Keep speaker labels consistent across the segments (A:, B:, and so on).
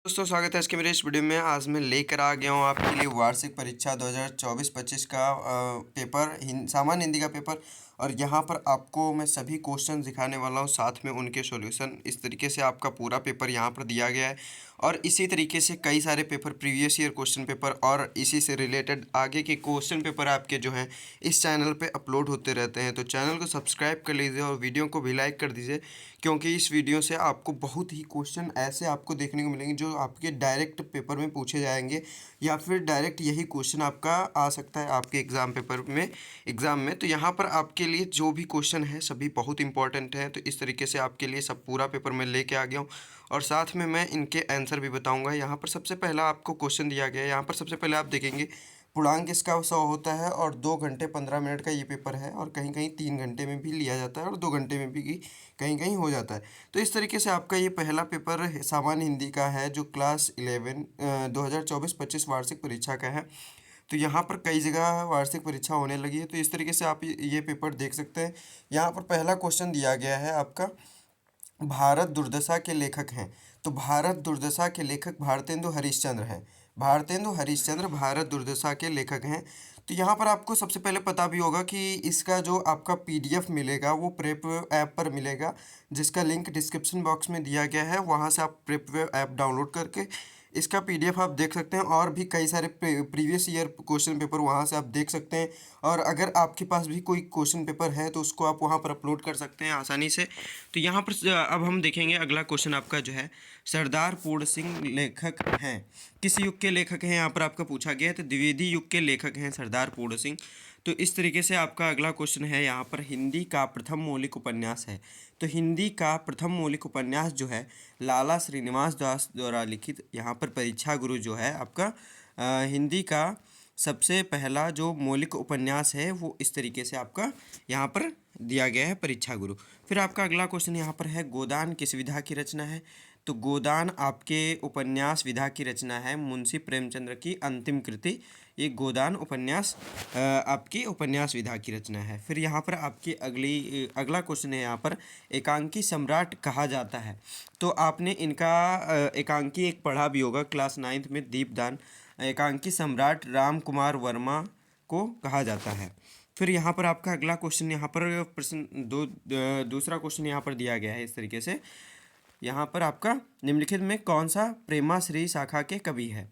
A: दोस्तों स्वागत है आज के मेरे इस वीडियो में। आज मैं लेकर आ गया हूँ आपके लिए वार्षिक परीक्षा 2024-25 का पेपर सामान्य हिंदी का पेपर। और यहाँ पर आपको मैं सभी क्वेश्चन दिखाने वाला हूँ, साथ में उनके सॉल्यूशन। इस तरीके से आपका पूरा पेपर यहाँ पर दिया गया है और इसी तरीके से कई सारे paper, previous year question paper और इसी से रिलेटेड आगे के क्वेश्चन पेपर आपके जो हैं इस चैनल पे अपलोड होते रहते हैं। तो चैनल को सब्सक्राइब कर लीजिए और वीडियो को भी लाइक कर दीजिए, क्योंकि इस वीडियो से आपको बहुत ही क्वेश्चन ऐसे आपको देखने को मिलेंगे जो आपके डायरेक्ट पेपर में पूछे जाएंगे, या फिर डायरेक्ट यही क्वेश्चन आपका आ सकता है आपके एग्ज़ाम में। तो यहाँ पर आपके लिए जो भी क्वेश्चन है सभी बहुत इंपॉर्टेंट हैं। तो इस तरीके से आपके लिए सब पूरा पेपर मैं लेके आ गया हूँ और साथ में मैं इनके आंसर भी बताऊँगा। यहाँ पर सबसे पहला आपको क्वेश्चन दिया गया है। यहाँ पर सबसे पहले आप देखेंगे पूर्णांक इसका 100 होता है और 2 घंटे 15 मिनट का ये पेपर है, और कहीं कहीं 3 घंटे में भी लिया जाता है और 2 घंटे में भी कहीं कहीं हो जाता है। तो इस तरीके से आपका ये पहला पेपर सामान्य हिंदी का है, जो क्लास 11 2024-25 वार्षिक परीक्षा का है। तो यहाँ पर कई जगह वार्षिक परीक्षा होने लगी है, तो इस तरीके से आप ये पेपर देख सकते हैं। यहाँ पर पहला क्वेश्चन दिया गया है आपका, भारत दुर्दशा के लेखक हैं। तो भारत दुर्दशा के लेखक भारतेंदु हरिश्चंद्र हैं। भारतेंदु हरिश्चंद्र भारत दुर्दशा के लेखक हैं। तो यहाँ पर आपको सबसे पहले पता भी होगा कि इसका जो आपका पीडीएफ मिलेगा वो प्रेपवेव ऐप पर मिलेगा, जिसका लिंक डिस्क्रिप्शन बॉक्स में दिया गया है। वहाँ से आप प्रेपवेव ऐप डाउनलोड करके इसका पीडीएफ आप देख सकते हैं, और भी कई सारे प्रीवियस ईयर क्वेश्चन पेपर वहाँ से आप देख सकते हैं। और अगर आपके पास भी कोई क्वेश्चन पेपर है तो उसको आप वहाँ पर अपलोड कर सकते हैं आसानी से। तो यहाँ पर अब हम देखेंगे अगला क्वेश्चन आपका जो है, सरदार पूर्ण सिंह लेखक हैं। किस युग के लेखक हैं यहाँ पर आपका पूछा गया है। तो द्विवेदी युग के लेखक हैं सरदार पूर्ण सिंह। तो इस तरीके से आपका अगला क्वेश्चन है, यहाँ पर हिंदी का प्रथम मौलिक उपन्यास है। तो हिंदी का प्रथम मौलिक उपन्यास जो है लाला श्रीनिवास दास द्वारा लिखित, यहाँ पर परीक्षा गुरु जो है आपका हिंदी का सबसे पहला जो मौलिक उपन्यास है वो इस तरीके से आपका यहाँ पर दिया गया है, परीक्षा गुरु। फिर आपका अगला क्वेश्चन यहाँ पर है, गोदान किस विधा की रचना है। तो गोदान आपके उपन्यास विधा की रचना है, मुंशी प्रेमचंद्र की अंतिम कृति ये गोदान उपन्यास आपकी उपन्यास विधा की रचना है। फिर यहाँ पर आपकी अगला क्वेश्चन है, यहाँ पर एकांकी सम्राट कहा जाता है। तो आपने इनका एकांकी एक पढ़ा भी होगा क्लास 9th में, दीपदान। एकांकी सम्राट राम कुमार वर्मा को कहा जाता है। फिर यहाँ पर आपका अगला क्वेश्चन, यहाँ पर दूसरा क्वेश्चन यहाँ पर दिया गया है इस तरीके से, यहाँ पर आपका निम्नलिखित में कौन सा प्रेमाश्री शाखा के कवि है।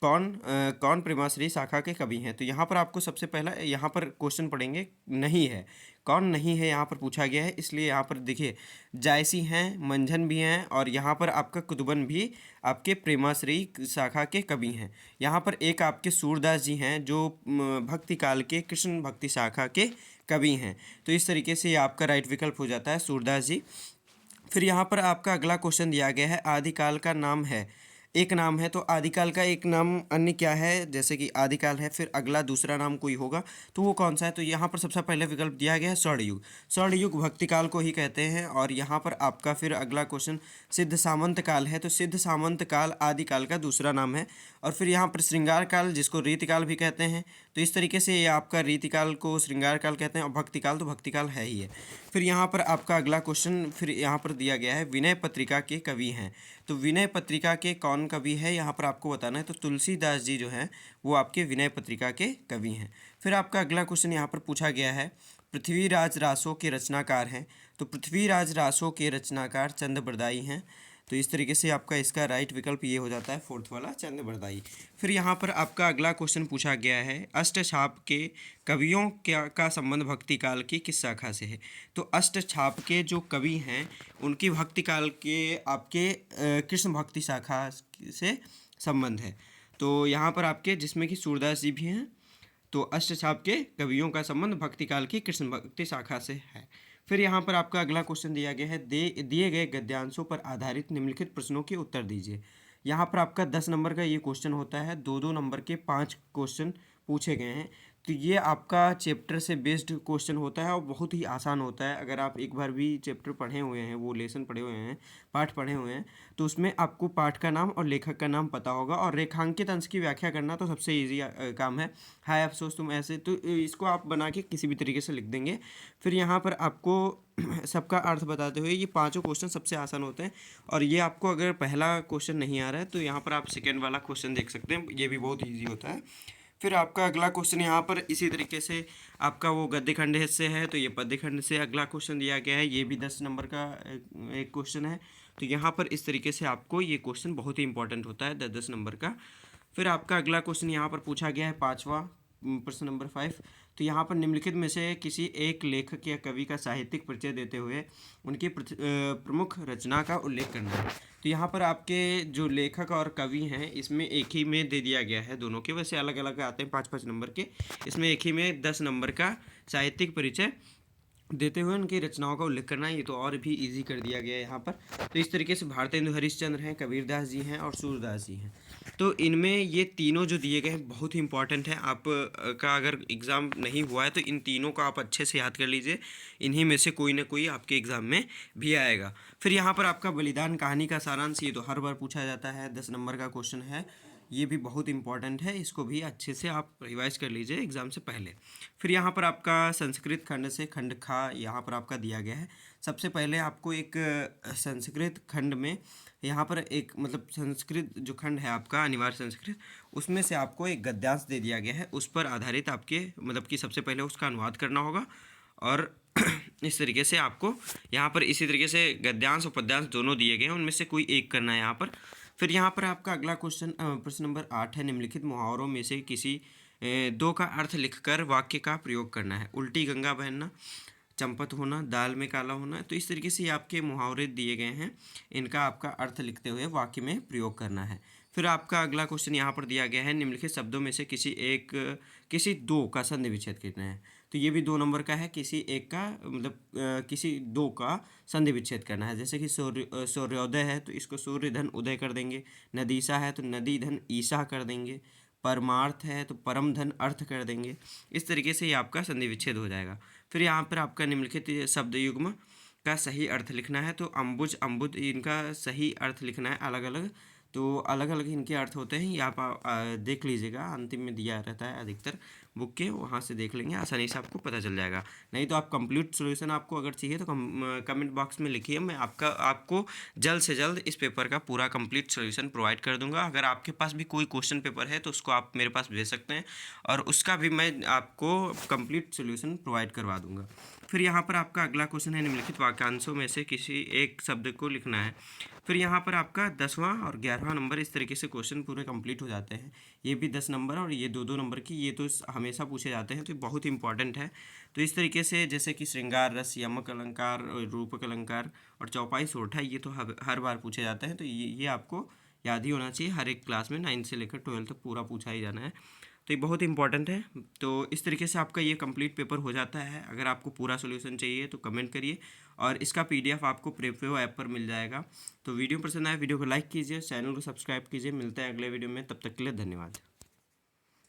A: कौन प्रेमाश्री शाखा के कवि हैं। तो यहाँ पर आपको सबसे पहला यहाँ पर क्वेश्चन पढ़ेंगे, नहीं है, कौन नहीं है यहाँ पर पूछा गया है। इसलिए यहाँ पर देखिए जायसी हैं, मंझन भी हैं, और यहाँ पर आपका कुतुबन भी आपके प्रेमाश्री शाखा के कवि हैं। यहाँ पर एक आपके सूरदास जी हैं जो भक्ति काल के कृष्ण भक्ति शाखा के कवि हैं। तो इस तरीके से आपका राइट विकल्प हो जाता है सूरदास जी। फिर यहाँ पर आपका अगला क्वेश्चन दिया गया है, आदिकाल का नाम है, एक नाम है। तो आदिकाल का एक नाम अन्य क्या है, जैसे कि आदिकाल है, फिर अगला दूसरा नाम कोई होगा तो वो कौन सा है। तो यहाँ पर सबसे पहले विकल्प दिया गया है स्वर्णयुग। स्वर्णयुग भक्तिकाल को ही कहते हैं। और यहाँ पर आपका फिर अगला क्वेश्चन सिद्ध सामंत काल है। तो सिद्ध सामंत काल आदिकाल का दूसरा नाम है। और फिर यहाँ पर श्रृंगार काल, जिसको रीतिकाल भी कहते हैं। तो इस तरीके से ये आपका रीतिकाल को श्रृंगार काल कहते हैं, और भक्तिकाल तो भक्तिकाल है ही है। फिर यहाँ पर आपका अगला क्वेश्चन फिर यहाँ पर दिया गया है, विनय पत्रिका के कवि हैं। तो विनय पत्रिका के कौन कवि है यहाँ पर आपको बताना है। तो तुलसीदास जी जो हैं वो आपके विनय पत्रिका के कवि हैं। फिर आपका अगला क्वेश्चन यहाँ पर पूछा गया है, पृथ्वीराज रासों के रचनाकार हैं। तो पृथ्वीराज रासों के रचनाकार चंद बरदाई हैं। तो इस तरीके से आपका इसका राइट विकल्प ये हो जाता है, फोर्थ वाला चंद बरदाई। फिर यहाँ पर आपका अगला क्वेश्चन पूछा गया है, अष्टछाप के कवियों का संबंध भक्ति काल की किस शाखा से है। तो अष्टछाप के जो कवि हैं उनकी भक्ति काल के आपके कृष्ण भक्ति शाखा से संबंध है। तो यहाँ पर आपके जिसमें कि सूरदास जी भी हैं। तो अष्टछाप के कवियों का संबंध भक्ति काल की कृष्ण भक्ति शाखा से है। फिर यहाँ पर आपका अगला क्वेश्चन दिया गया है, दिए गए गद्यांशों पर आधारित निम्नलिखित प्रश्नों के उत्तर दीजिए। यहाँ पर आपका 10 नंबर का ये क्वेश्चन होता है, 2-2 नंबर के 5 क्वेश्चन पूछे गए हैं। तो ये आपका चैप्टर से बेस्ड क्वेश्चन होता है और बहुत ही आसान होता है। अगर आप एक बार भी चैप्टर पढ़े हुए हैं, वो लेसन पढ़े हुए हैं, पाठ पढ़े हुए हैं, तो उसमें आपको पाठ का नाम और लेखक का नाम पता होगा। और रेखांकित अंश की व्याख्या करना तो सबसे ईजी काम है। हाय अफसोस तुम ऐसे, तो इसको आप बना के किसी भी तरीके से लिख देंगे। फिर यहाँ पर आपको सबका अर्थ बताते हुए ये पांचों क्वेश्चन सबसे आसान होते हैं। और ये आपको अगर पहला क्वेश्चन नहीं आ रहा है तो यहाँ पर आप सेकेंड वाला क्वेश्चन देख सकते हैं, ये भी बहुत ईजी होता है। फिर आपका अगला क्वेश्चन यहाँ पर इसी तरीके से आपका वो गद्य खंड से है, तो ये पद्य खंड से अगला क्वेश्चन दिया गया है। ये भी 10 नंबर का एक क्वेश्चन है। तो यहाँ पर इस तरीके से आपको ये क्वेश्चन बहुत ही इंपॉर्टेंट होता है 10 नंबर का। फिर आपका अगला क्वेश्चन यहाँ पर पूछा गया है पाँचवा, प्रश्न नंबर 5। तो यहाँ पर निम्नलिखित में से किसी एक लेखक या कवि का साहित्यिक परिचय देते हुए उनकी प्रमुख रचना का उल्लेख करना है। तो यहाँ पर आपके जो लेखक और कवि हैं इसमें एक ही में दे दिया गया है, दोनों के वैसे अलग अलग आते हैं 5-5 नंबर के, इसमें एक ही में 10 नंबर का साहित्यिक परिचय देते हुए उनकी रचनाओं का उल्लेख करना है। ये तो और भी इजी कर दिया गया है यहाँ पर। तो इस तरीके से भारतेंदु हरिश्चंद्र हैं, कबीरदास जी हैं और सूरदास जी हैं। तो इनमें ये तीनों जो दिए गए हैं बहुत ही इंपॉर्टेंट है। आप का अगर एग्ज़ाम नहीं हुआ है तो इन तीनों को आप अच्छे से याद कर लीजिए, इन्हीं में से कोई ना कोई आपके एग्ज़ाम में भी आएगा। फिर यहाँ पर आपका बलिदान कहानी का सारांश, ये तो हर बार पूछा जाता है, 10 नंबर का क्वेश्चन है, ये भी बहुत इंपॉर्टेंट है, इसको भी अच्छे से आप रिवाइज कर लीजिए एग्ज़ाम से पहले। फिर यहाँ पर आपका संस्कृत खंड से खंड खा यहाँ पर आपका दिया गया है। सबसे पहले आपको एक संस्कृत खंड में यहाँ पर एक मतलब संस्कृत जो खंड है आपका अनिवार्य संस्कृत, उसमें से आपको एक गद्यांश दे दिया गया है, उस पर आधारित आपके मतलब कि सबसे पहले उसका अनुवाद करना होगा। और इस तरीके से आपको यहाँ पर इसी तरीके से गद्यांश और पद्यांश दोनों दिए गए हैं, उनमें से कोई एक करना है यहाँ पर। फिर यहाँ पर आपका अगला क्वेश्चन प्रश्न नंबर 8 है, निम्नलिखित मुहावरों में से किसी दो का अर्थ लिखकर वाक्य का प्रयोग करना है। उल्टी गंगा बहना, चंपत होना, दाल में काला होना। तो इस तरीके से आपके मुहावरे दिए गए हैं, इनका आपका अर्थ लिखते हुए वाक्य में प्रयोग करना है। फिर आपका अगला क्वेश्चन यहाँ पर दिया गया है, निम्नलिखित शब्दों में से किसी दो का संधि विच्छेद करना है। तो ये भी 2 नंबर का है, किसी एक का मतलब किसी दो का संधि विच्छेद करना है। जैसे कि सूर्योदय है तो इसको सूर्य धन उदय कर देंगे, नदीसा है तो नदी धन ईसा कर देंगे, परमार्थ है तो परम धन अर्थ कर देंगे। इस तरीके से ये आपका संधि विच्छेद हो जाएगा। फिर यहाँ पर आपका निम्नलिखित शब्द युग्म का सही अर्थ लिखना है। तो अम्बुज अम्बुद इनका सही अर्थ लिखना है अलग अलग, तो अलग अलग इनके अर्थ होते हैं। ये आप देख लीजिएगा, अंतिम में दिया रहता है अधिकतर बुक के, वहाँ से देख लेंगे, आसानी से आपको पता चल जाएगा। नहीं तो आप कंप्लीट सॉल्यूशन आपको अगर चाहिए तो कमेंट बॉक्स में लिखिए, मैं आपको जल्द से जल्द इस पेपर का पूरा कंप्लीट सॉल्यूशन प्रोवाइड कर दूंगा। अगर आपके पास भी कोई क्वेश्चन पेपर है तो उसको आप मेरे पास भेज सकते हैं और उसका भी मैं आपको कंप्लीट सॉल्यूशन प्रोवाइड करवा दूंगा। फिर यहाँ पर आपका अगला क्वेश्चन है, निम्नलिखित वाक्यांशों में से किसी एक शब्द को लिखना है। फिर यहाँ पर आपका 10वां और 11वां नंबर, इस तरीके से क्वेश्चन पूरे कंप्लीट हो जाते हैं। ये भी 10 नंबर और ये 2-2 नंबर की, ये तो हमेशा पूछे जाते हैं, तो बहुत इंपॉर्टेंट है। तो इस तरीके से जैसे कि श्रृंगार रस, यमक अलंकार, रूपक अलंकार और चौपाई सोरठा, ये तो हर बार पूछे जाते हैं। तो ये आपको याद ही होना चाहिए, हर एक क्लास में 9 से लेकर 12 तक पूरा पूछा ही जाना है। तो ये बहुत इंपॉर्टेंट है। तो इस तरीके से आपका ये कंप्लीट पेपर हो जाता है। अगर आपको पूरा सॉल्यूशन चाहिए तो कमेंट करिए और इसका पीडीएफ आपको प्रेपवेव ऐप पर मिल जाएगा। तो वीडियो पसंद आए वीडियो को लाइक कीजिए, चैनल को सब्सक्राइब कीजिए। मिलते हैं अगले वीडियो में, तब तक के लिए धन्यवाद।